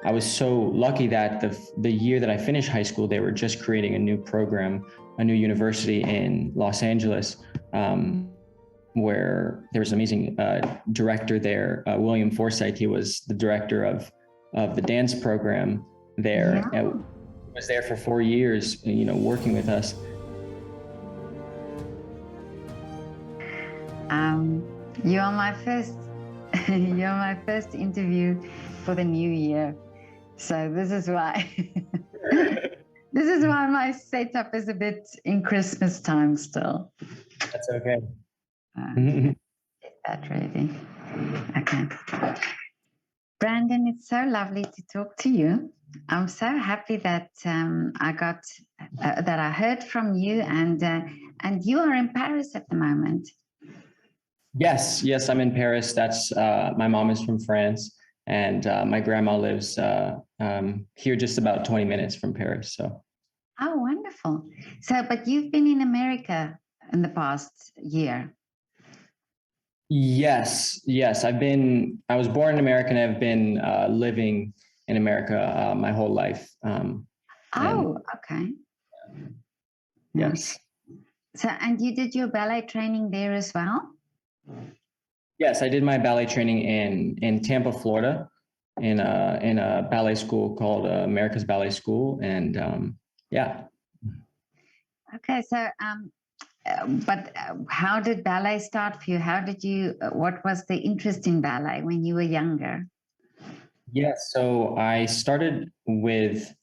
I was so lucky that the year that I finished high school, they were just creating a new program, a new university in Los Angeles, where there was an amazing director there, William Forsythe. He was the director of the dance program there. Yeah. And was there for 4 years, working with us. You're my first interview for the new year. So this is why my setup is a bit in Christmas time still. That's okay. Get that ready. Okay. Brandon, it's so lovely to talk to you. I'm so happy that I heard from you, and you are in Paris at the moment. Yes, I'm in Paris. That's my mom is from France, and my grandma lives here just about 20 minutes from Paris. So. Oh, wonderful. So, but you've been in America in the past year. Yes. I was born in America, and I've been living in America my whole life. Okay. Yes. So, and you did your ballet training there as well? Yes, I did my ballet training in Tampa, Florida, in a ballet school called America's Ballet School, and yeah. Okay, so but how did ballet start for you? What was the interest in ballet when you were younger? Yeah, so I started with,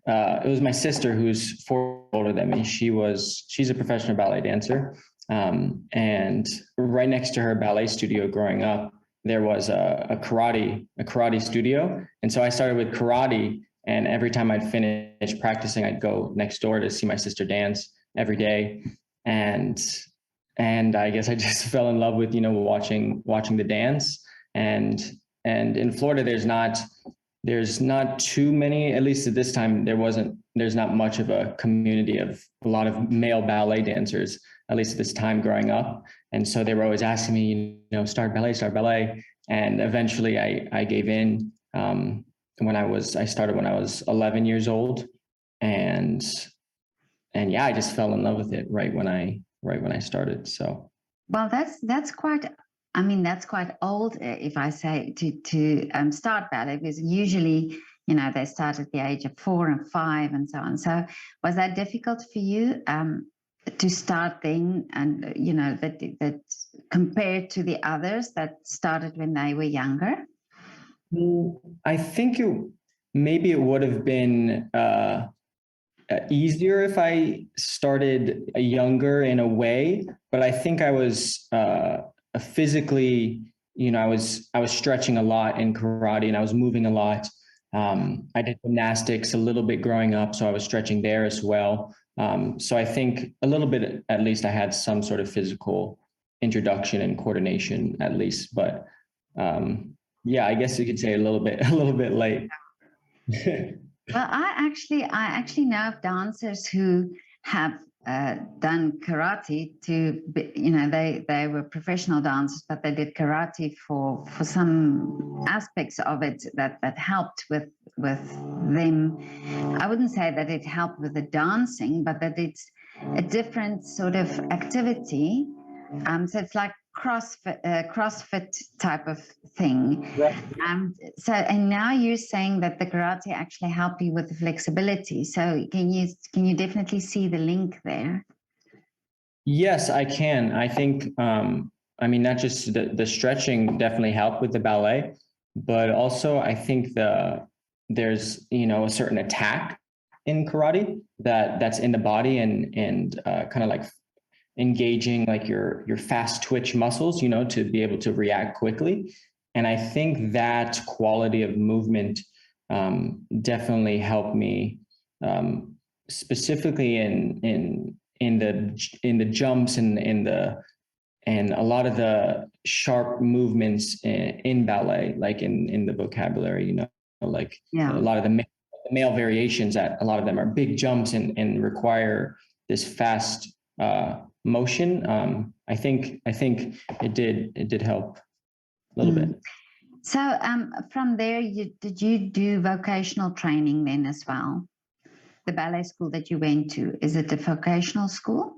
it was my sister, who's 4 years older than me. She's a professional ballet dancer. And right next to her ballet studio growing up, there was a karate studio. And so I started with karate, and every time I'd finish practicing, I'd go next door to see my sister dance every day. And I guess I just fell in love with, watching the dance. And in Florida, there's not too many, at least at this time, there's not much of a community of a lot of male ballet dancers, at least at this time growing up. And so they were always asking me, start ballet. And eventually I gave in I started when I was 11 years old. And yeah, I just fell in love with it right when I started. So. Well, that's quite old, if I say, to start ballet, because usually, they start at the age of 4 and 5 and so on. So was that difficult for you to start then, and that compared to the others that started when they were younger? I think maybe it would have been easier if I started younger in a way, but I think I was physically, I was stretching a lot in karate, and I was moving a lot. I did gymnastics a little bit growing up, so I was stretching there as well. So I think a little bit, at least, I had some sort of physical introduction and coordination, at least. But yeah, I guess you could say a little bit late. Well, I actually know of dancers who have done karate they were professional dancers, but they did karate for some aspects of it that helped with them. I wouldn't say that it helped with the dancing, but that it's a different sort of activity. So it's like CrossFit type of thing. Yeah. And now you're saying that the karate actually help you with the flexibility. So can you definitely see the link there? Yes, I can. I think, not just the stretching definitely helped with the ballet, but also I think there's, a certain attack in karate that's in the body, and kind of like engaging like your fast twitch muscles, to be able to react quickly. And I think that quality of movement definitely helped me, specifically in the jumps and a lot of the sharp movements in ballet, like in the vocabulary, like a lot of the male variations, that a lot of them are big jumps and require this fast motion. I think it did help a little bit. So from there, did you do vocational training then as well? The ballet school that you went to, is it a vocational school?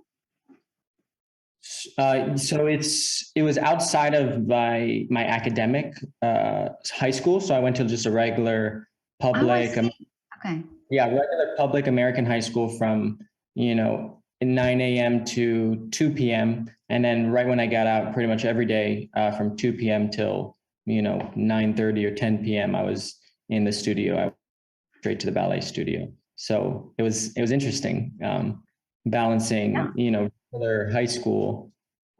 So it was outside of my academic high school. So I went to just a regular Oh, I public, see. Okay. yeah, regular public American high school from, 9 a.m. to 2 p.m. And then right when I got out, pretty much every day from 2 p.m. till, 9:30 or 10 p.m. I was in the studio. I went straight to the ballet studio. So it was interesting, balancing, regular high school,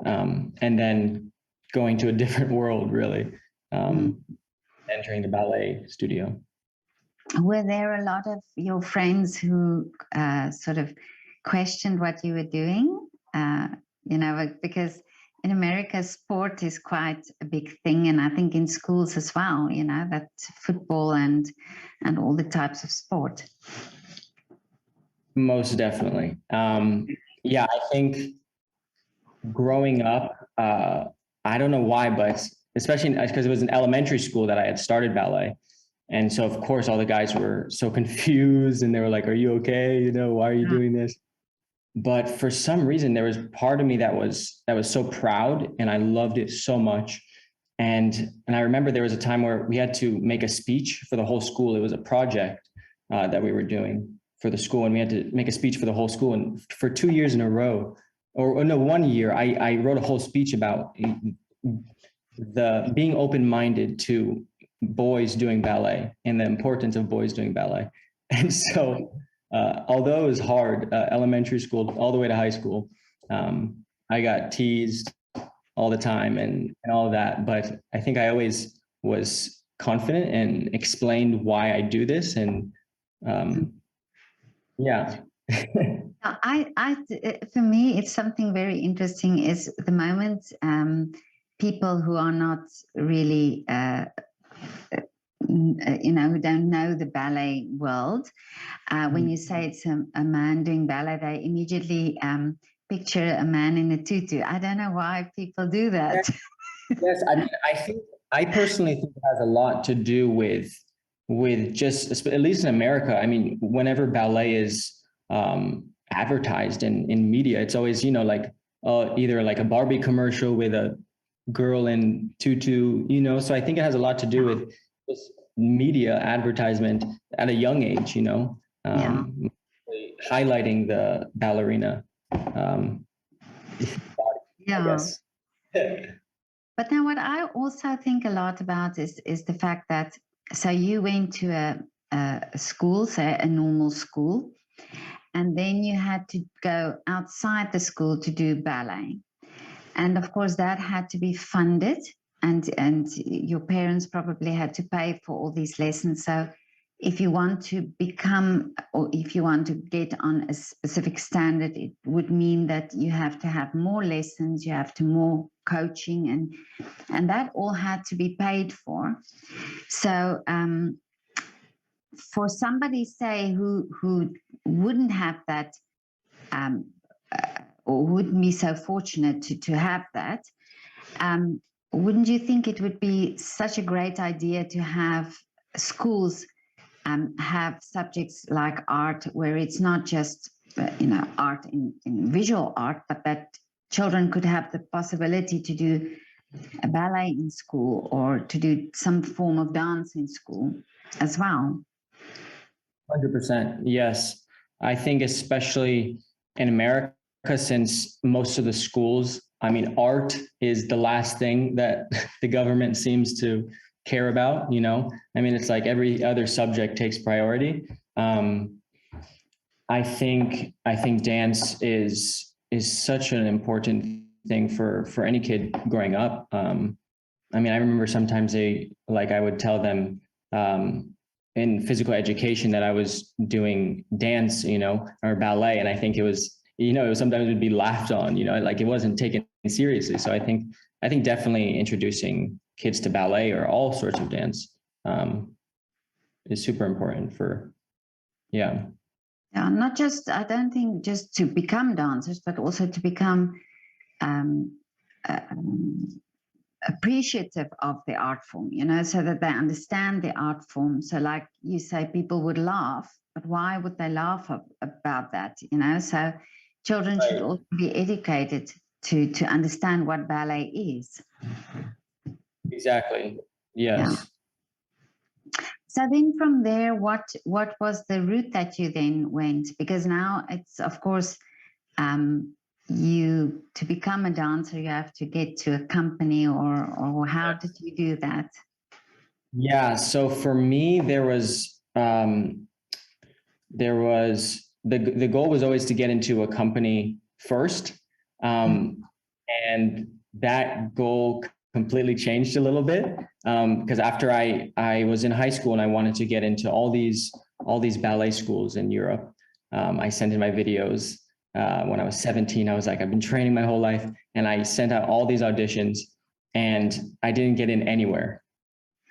and then going to a different world, really, entering the ballet studio. Were there a lot of your friends who sort of questioned what you were doing? Because in America, sport is quite a big thing, and I think in schools as well. That football and all the types of sport. Most definitely. Yeah, I think growing up, I don't know why, but especially because it was in elementary school that I had started ballet. And so, of course, all the guys were so confused and they were like, "Are you okay? Why are you doing this?" But for some reason, there was part of me that was so proud, and I loved it so much. And I remember there was a time where we had to make a speech for the whole school. It was a project that we were doing for the school, and we had to make a speech for the whole school. And for 2 years in a row, or no, 1 year, I wrote a whole speech about the being open-minded to boys doing ballet and the importance of boys doing ballet. And so, although it was hard, elementary school all the way to high school, I got teased all the time and all of that. But I think I always was confident and explained why I do this. And yeah. For me, it's something very interesting is the moment people who are not really, who don't know the ballet world, when you say it's a man doing ballet, they immediately picture a man in a tutu. I don't know why people do that. Yes, I mean, I personally think it has a lot to do with just, at least in America. I mean, whenever ballet is advertised in media, it's always, like either like a Barbie commercial with a girl in tutu, so I think it has a lot to do with just media advertisement at a young age, highlighting the ballerina body, I guess. But now what I also think a lot about is the fact that, so you went to a school, say a normal school, and then you had to go outside the school to do ballet. And of course that had to be funded, and your parents probably had to pay for all these lessons. So if you want to become, or if you want to get on a specific standard, it would mean that you have to have more lessons, you have to more coaching, and that all had to be paid for. So for somebody, say, who wouldn't have that, or wouldn't be so fortunate to have that, wouldn't you think it would be such a great idea to have schools have subjects like art, where it's not just art in visual art, but that children could have the possibility to do a ballet in school or to do some form of dance in school as well? 100%. Yes. I think especially in America, since most of the schools, I mean, art is the last thing that the government seems to care about, I mean, it's like every other subject takes priority. I think dance is such an important thing for any kid growing up. I mean, I remember sometimes I would tell them in physical education that I was doing dance, or ballet, and I think it was, sometimes it would be laughed on, like it wasn't taken seriously. So I think definitely introducing kids to ballet or all sorts of dance is super important for, yeah. Yeah, not just, I don't think just to become dancers, but also to become appreciative of the art form, you know, so that they understand the art form. So like you say, people would laugh, but why would they laugh about that, you know? So children should Right. also be educated to understand what ballet is. Exactly. Yeah. Yes. So then from there, what was the route that you then went? Because now it's, of course, you, to become a dancer, you have to get to a company, or how did you do that? Yeah. So for me, the goal was always to get into a company first. And that goal completely changed a little bit. Because after I was in high school and I wanted to get into all these ballet schools in Europe. I sent in my videos when I was 17. I was like, I've been training my whole life, and I sent out all these auditions, and I didn't get in anywhere.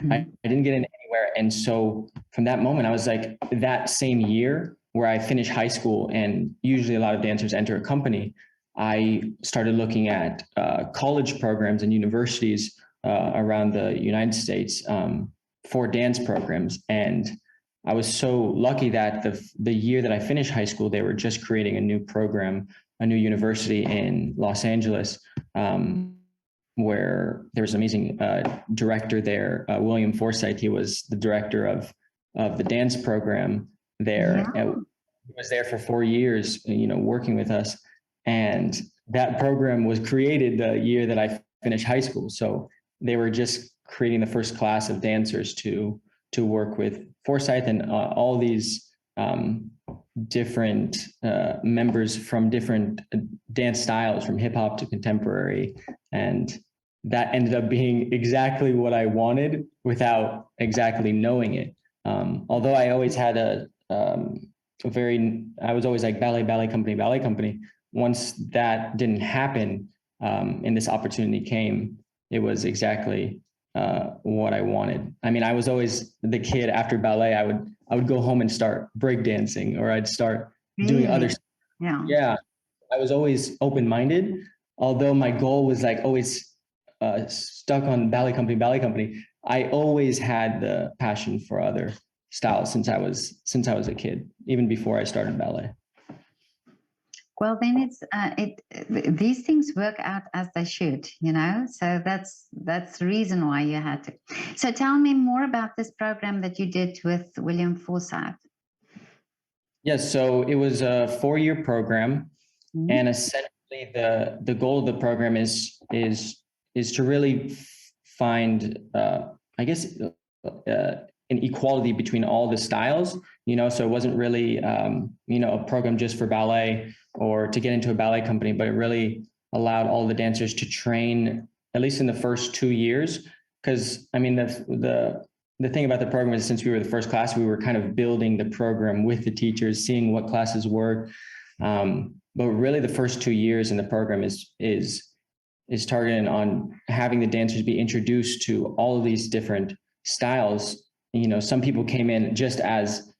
I didn't get in anywhere. And so from that moment, I was like, that same year where I finished high school, and usually a lot of dancers enter a company, I started looking at college programs and universities around the United States for dance programs. And I was so lucky that the year that I finished high school, they were just creating a new program, a new university in Los Angeles. Where there was an amazing director there, William Forsythe. He was the director of the dance program there. Yeah. He was there for 4 years, you know, working with us. And that program was created the year that I finished high school. So they were just creating the first class of dancers to work with Forsythe, and all these different members from different dance styles, from hip hop to contemporary. And that ended up being exactly what I wanted without exactly knowing it. Although I always had I was always like ballet company. Once that didn't happen, and this opportunity came, it was exactly what I wanted. I mean, I was always the kid after ballet. I would go home and start breakdancing, or I'd start doing other stuff. Yeah. I was always open-minded, although my goal was like always stuck on ballet company. I always had the passion for other styles since I was a kid, even before I started ballet. Well, then these things work out as they should, you know. So that's the reason why you had to. So tell me more about this program that you did with William Forsythe. Yes, so it was a 4-year program, Mhm. and essentially the goal of the program is to really find, I guess, an equality between all the styles. You know, so it wasn't really you know, a program just for ballet or to get into a ballet company, but it really allowed all the dancers to train at least in the first 2 years. Because I mean, the thing about the program is, since we were the first class, we were kind of building the program with the teachers, seeing what classes work. But really, the first 2 years in the program is targeted on having the dancers be introduced to all of these different styles. You know, some people came in just as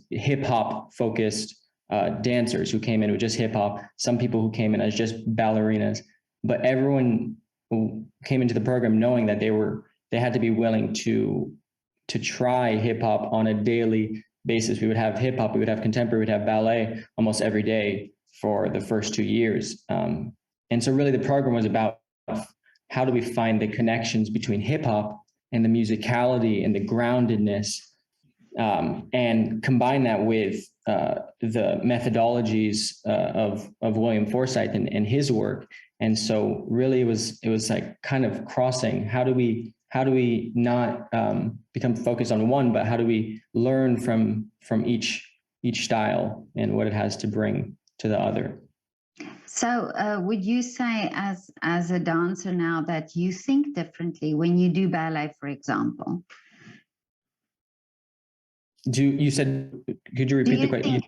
hip hop focused dancers who came in with just hip hop. Some people who came in as just ballerinas, but everyone who came into the program knowing that they had to be willing to try hip hop on a daily basis. We would have hip hop, we would have contemporary, we'd have ballet almost every day for the first 2 years. And so really the program was about how do we find the connections between hip hop and the musicality and the groundedness, and combine that with the methodologies of William Forsythe and his work. And so really it was like kind of crossing. How do we not become focused on one, but how do we learn from each style and what it has to bring to the other? So would you say as a dancer now that you think differently when you do ballet, for example? You said, could you repeat the question?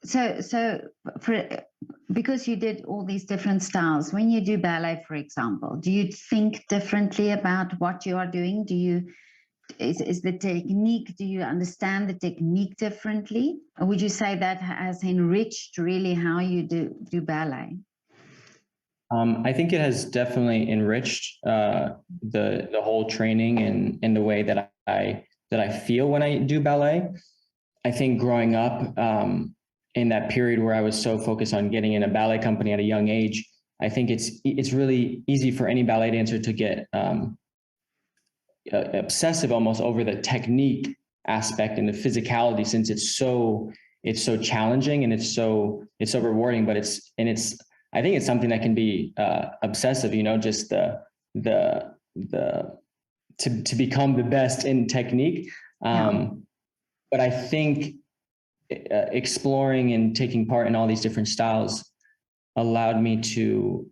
So because you did all these different styles, when you do ballet, for example, do you think differently about what you are doing? Is the technique, do you understand the technique differently? Or would you say that has enriched really how you do ballet? I think it has definitely enriched the whole training and in the way that I feel when I do ballet. I think growing up in that period where I was so focused on getting in a ballet company at a young age, I think it's really easy for any ballet dancer to get obsessive almost over the technique aspect and the physicality, since it's so challenging and it's so rewarding. But it's I think it's something that can be obsessive, just the to become the best in technique. But I think exploring and taking part in all these different styles allowed me to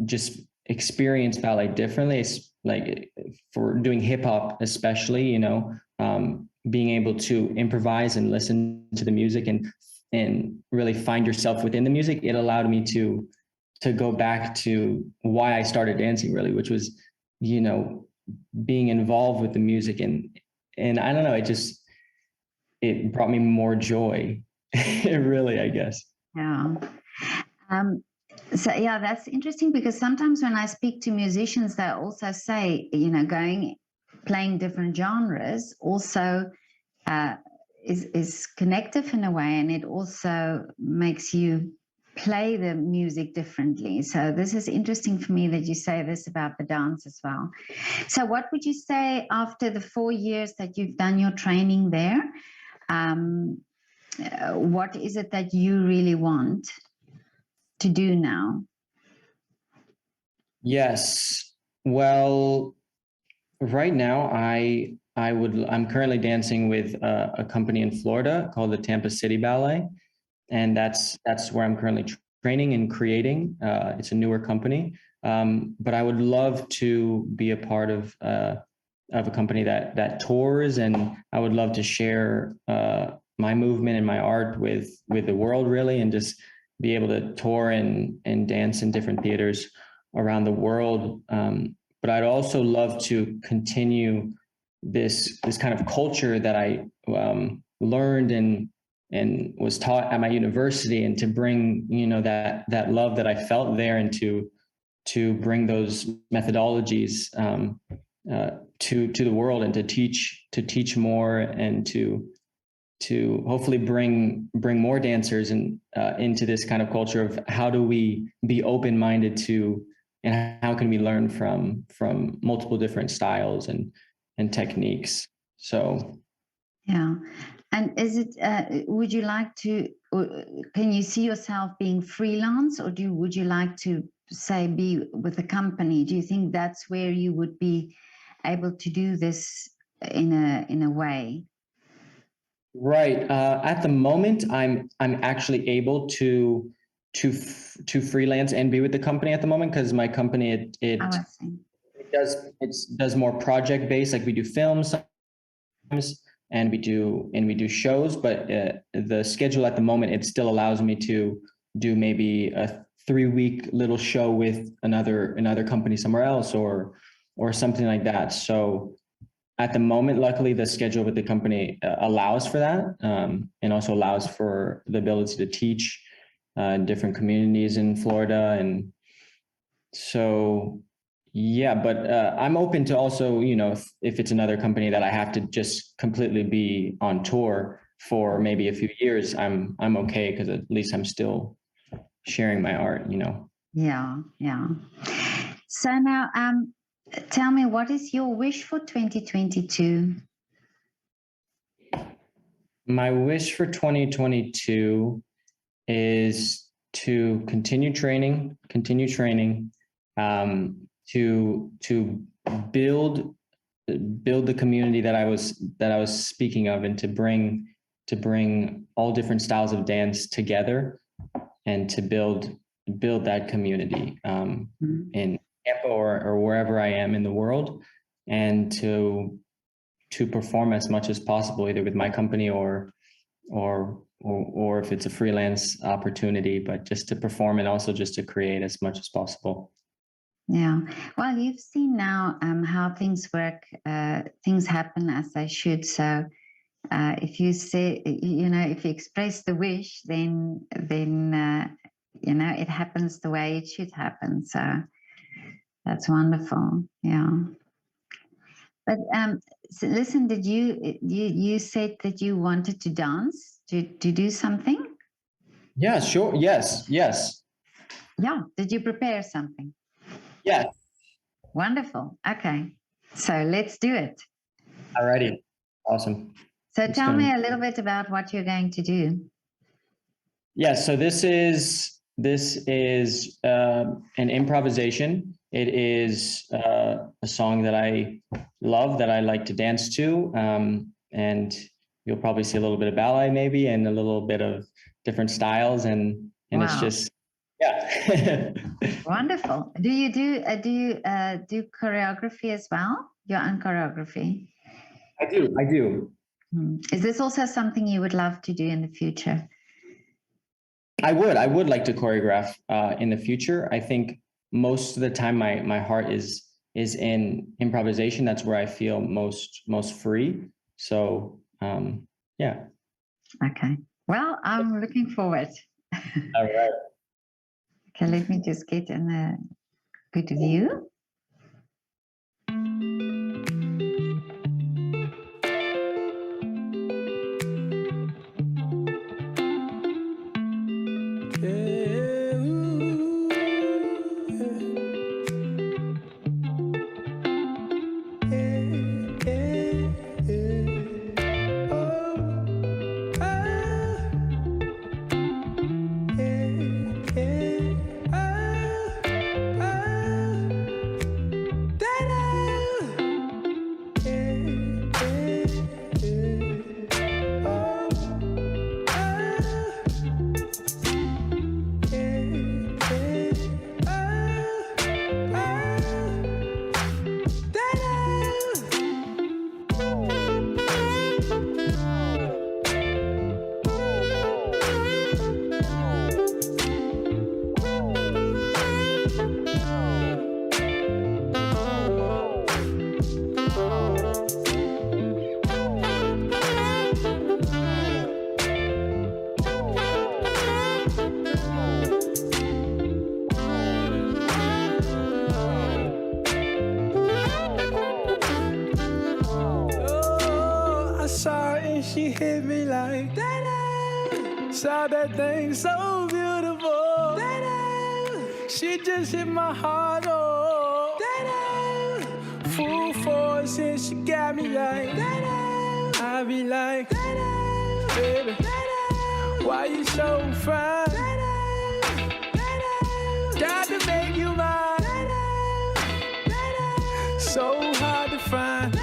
just experience ballet differently. It's like for doing hip hop, especially, being able to improvise and listen to the music and really find yourself within the music. It allowed me to go back to why I started dancing, really, which was, being involved with the music, and I don't know, it brought me more joy. Really, I guess. Yeah. So yeah, that's interesting, because sometimes when I speak to musicians, they also say, playing different genres also is connective in a way, and it also makes you play the music differently. So this is interesting for me that you say this about the dance as well. So what would you say after the 4 years that you've done your training there? What is it that you really want to do now? Yes. Well, right now I'm currently dancing with a company in Florida called the Tampa City Ballet, and that's where I'm currently training and creating. It's a newer company, but I would love to be a part of a company that tours, and I would love to share my movement and my art with the world, really, and just be able to tour and dance in different theaters around the world. But I'd also love to continue this kind of culture that I learned and was taught at my university, and to bring that love that I felt there, and to bring those methodologies to the world, and to teach more, and to hopefully bring more dancers into this kind of culture of how do we be open-minded to, and how can we learn from multiple different styles and techniques. So yeah. And is it would you like to, or can you see yourself being freelance, or would you like to say be with a company? Do you think that's where you would be able to do this in a way? right, at the moment I'm actually able to freelance and be with the company at the moment, because my company Oh, I see. it does more project based, like we do films and we do shows, but the schedule at the moment, it still allows me to do maybe a 3-week little show with another company somewhere else, or something like that. So at the moment, luckily, the schedule with the company allows for that, and also allows for the ability to teach different communities in Florida. And so, yeah, but I'm open to also, if it's another company that I have to just completely be on tour for maybe a few years, I'm okay, because at least I'm still sharing my art. Yeah, yeah. So now, tell me, what is your wish for 2022? My wish for 2022 is to continue training, to build the community that I was speaking of, and to bring all different styles of dance together, and to build that community in Tampa or wherever I am in the world, and to perform as much as possible, either with my company or if it's a freelance opportunity, but just to perform, and also just to create as much as possible. Yeah. Well, you've seen now how things work. Things happen as they should. So if you say, if you express the wish, then you know, it happens the way it should happen. So that's wonderful. Yeah. But so listen, did you said that you wanted to dance, to do something? Yeah, sure. Yes, yes. Yeah. Did you prepare something? Yeah. Wonderful. Okay. So let's do it. Alrighty. Awesome. So It's tell me gonna- a little bit about what you're going to do. Yeah, so this is an improvisation. It is a song that I love, that I like to dance to, and you'll probably see a little bit of ballet, maybe, and a little bit of different styles, and it's Wow. just yeah. Wonderful. Do you do choreography as well? Your own choreography? I do. I do. Is this also something you would love to do in the future? I would like to choreograph in the future. I think most of the time my heart is in improvisation. That's where I feel most free. So yeah. Okay. Well, I'm looking forward. All right. Okay, let me just get in a good view. She hit me like that. Saw that thing so beautiful. She just hit my heart. Oh, full force and she got me like I be like, baby, why you so fine? Got to make you mine. So hard to find.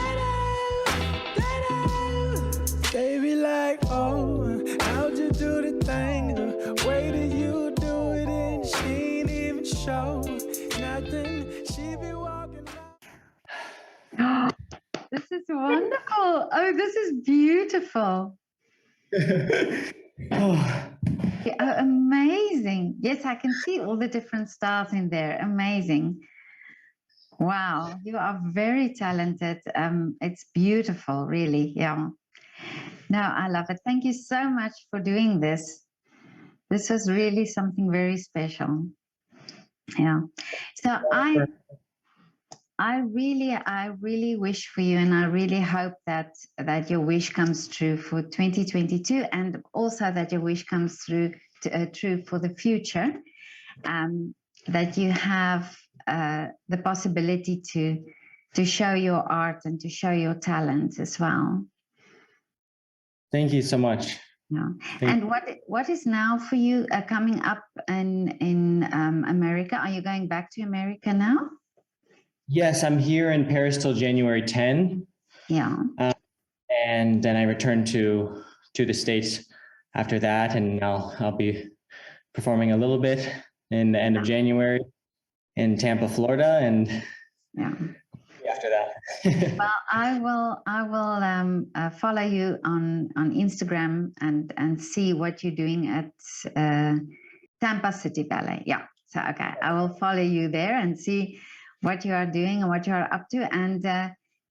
They be like, oh, how'd you do the thing? The way that you do it, and she ain't even show nothing. She be walking Oh, this is wonderful. Oh, this is beautiful. Oh, Yeah, oh, amazing. Yes, I can see all the different styles in there. Amazing. Wow, you are very talented. It's beautiful, really. Yeah. No, I love it. Thank you so much for doing this. This was really something very special. Yeah. So I really wish for you, and I really hope that your wish comes true for 2022, and also that your wish comes true for the future. That you have the possibility to show your art and to show your talent as well. thank you so much. Yeah. And what is now for you coming up in America? Are you going back to America now? Yes, I'm here in Paris till January 10. Yeah. And then I return to the States after that, and I'll be performing a little bit in the end of January in Tampa, Florida, and Yeah. after that. Well, I will follow you on Instagram and see what you're doing at Tampa City Ballet. Yeah. So okay, I will follow you there and see what you are doing and what you are up to. And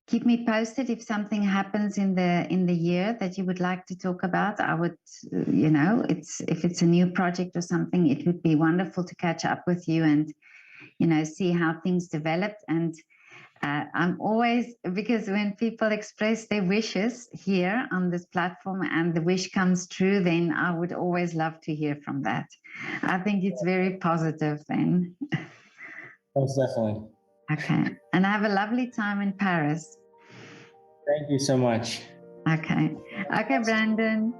keep me posted if something happens in the year that you would like to talk about. I would, if it's a new project or something, it would be wonderful to catch up with you and, see how things developed. And I'm always, because when people express their wishes here on this platform and the wish comes true, then I would always love to hear from that. I think it's very positive then. Most definitely. Okay. And have a lovely time in Paris. Thank you so much. Okay. Okay, Brandon.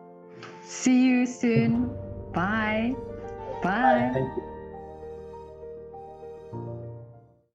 See you soon. Bye. Bye. Thank you.